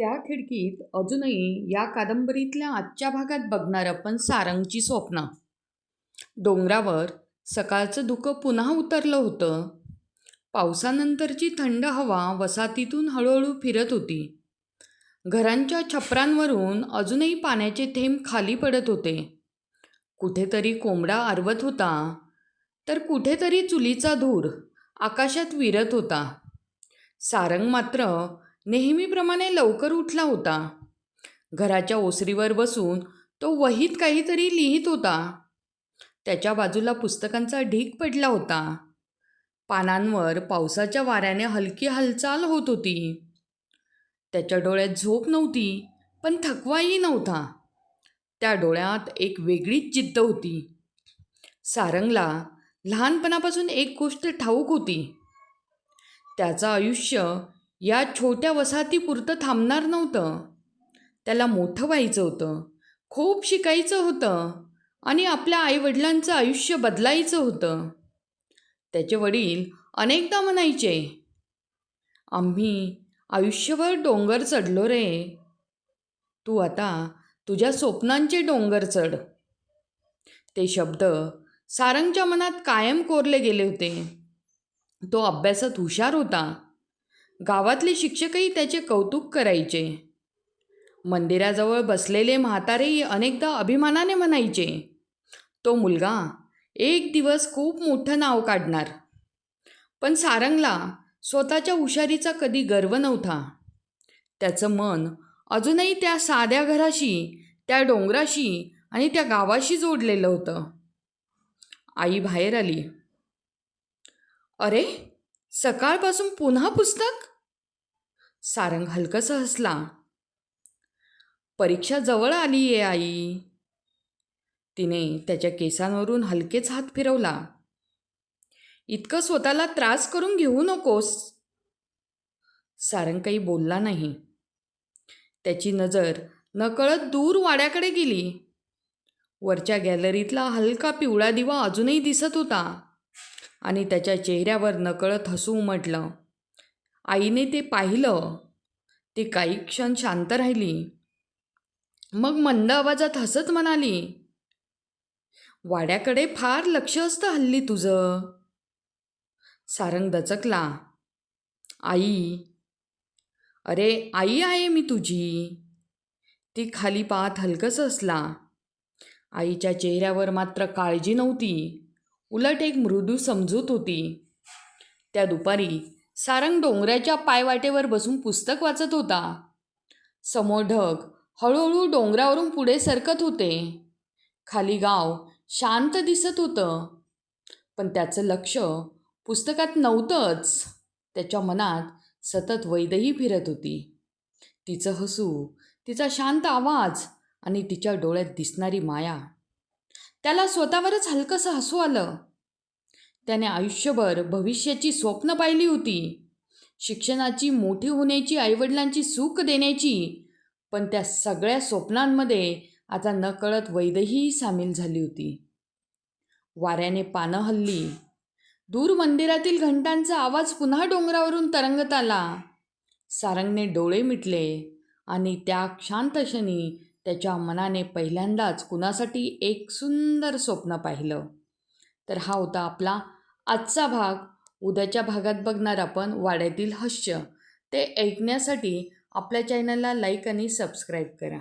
त्या खिडकीत अजूनही या कादंबरीतल्या आजच्या भागात बघणार आपण सारंगची स्वप्न. डोंगरावर सकाळचं धुकं पुन्हा उतरलं होतं. पावसानंतरची थंड हवा वसाहतीतून हळूहळू फिरत होती. घरांच्या छपरांवरून अजूनही पाण्याचे थेंब खाली पडत होते. कुठेतरी कोंबडा आरवत होता, तर कुठेतरी चुलीचा धूर आकाशात विरत होता. सारंग मात्र नेहमीप्रमाणे लवकर उठला होता. घराच्या ओसरीवर बसून तो वहीत काहीतरी लिहित होता. त्याच्या बाजूला पुस्तकांचा ढीग पडला होता. पानांवर पावसाच्या वाऱ्याने हलकी हालचाल होत होती. त्याच्या डोळ्यात झोप नव्हती, पण थकवाही नव्हता. त्या डोळ्यात एक वेगळीच जिद्द होती. सारंगला लहानपणापासून एक गोष्ट ठाऊक होती. त्याचं आयुष्य या छोट्या वसाहतीपुरतं थांबणार नव्हतं. त्याला मोठं व्हायचं होतं, खूप शिकायचं होतं आणि आपल्या आईवडिलांचं आयुष्य बदलायचं होतं. त्याचे वडील अनेकदा म्हणायचे, आम्ही आयुष्यभर डोंगर चढलो रे, तू आता तुझ्या स्वप्नांचे डोंगर चढ. ते शब्द सारंगच्या मनात कायम कोरले गेले होते. तो अभ्यासात हुशार होता. गावातले शिक्षकही त्याचे कौतुक करायचे. मंदिराजवळ बसलेले म्हातारेही अनेकदा अभिमानाने म्हणायचे, तो मुलगा एक दिवस खूप मोठं नाव काढणार. पण सारंगला स्वतःच्या हुशारीचा कधी गर्व नव्हता. त्याचं मन अजूनही त्या साध्या घराशी, त्या डोंगराशी आणि त्या गावाशी जोडलेलं होतं. आई बाहेर आली. अरे, सकाळपासून पुन्हा पुस्तक? सारंग हलकंसं हसला. परीक्षा जवळ आली आहे आई. तिने त्याच्या केसांवरून हलकेच हात फिरवला. इतकं स्वतःला त्रास करून घेऊ नकोस. सारंग काही बोलला नाही. त्याची नजर नकळत दूर वाड्याकडे गेली. वरच्या गॅलरीतला हलका पिवळा दिवा अजूनही दिसत होता आणि त्याच्या चेहऱ्यावर नकळत हसू उमटलं. आईने ते पाहिलं. ती काही क्षण शांत राहिली. मग मंद आवाजात हसत म्हणाली, वाड्याकडे फार लक्ष असतं हल्ली तुझं. सारंग दचकला. आई, अरे आई आहे मी तुझी. ती खाली पाहत हलकंसं हसला. आईच्या चेहऱ्यावर मात्र काळजी नव्हती, उलट एक मृदू समजूत होती. त्या दुपारी सारंग डोंगराच्या पायवाटेवर बसून पुस्तक वाचत होता. समोर ढग हळूहळू डोंगरावरून पुढे सरकत होते. खाली गाव शांत दिसत होतं. पण त्याचं लक्ष पुस्तकात नव्हतंच. त्याच्या मनात सतत वैदेही फिरत होती. तिचं हसू, तिचा शांत आवाज आणि तिच्या डोळ्यात दिसणारी माया. त्याला स्वतःवरच हलकंसं हसू आलं. त्याने आयुष्यभर भविष्याची स्वप्न पाहिली होती, शिक्षणाची, मोठी होण्याची, आईवडिलांची सुख देण्याची. पण त्या सगळ्या स्वप्नांमध्ये आता नकळत वैदेही सामील झाली होती. वाऱ्याने पानं हलली. दूर मंदिरातील घंटांचा आवाज पुन्हा डोंगरावरून तरंगत आला. सारंगने डोळे मिटले आणि त्या शांत क्षणी त्याच्या मनाने पहिल्यांदाच कुणासाठी एक सुंदर स्वप्न पाहिलं. तर हा होता आपला आजचा भाग. उद्याच्या भागात बघणार आपण वाड्यातील हास्य. ते ऐकण्यासाठी आपल्या चॅनलला लाईक आणि सबस्क्राईब करा.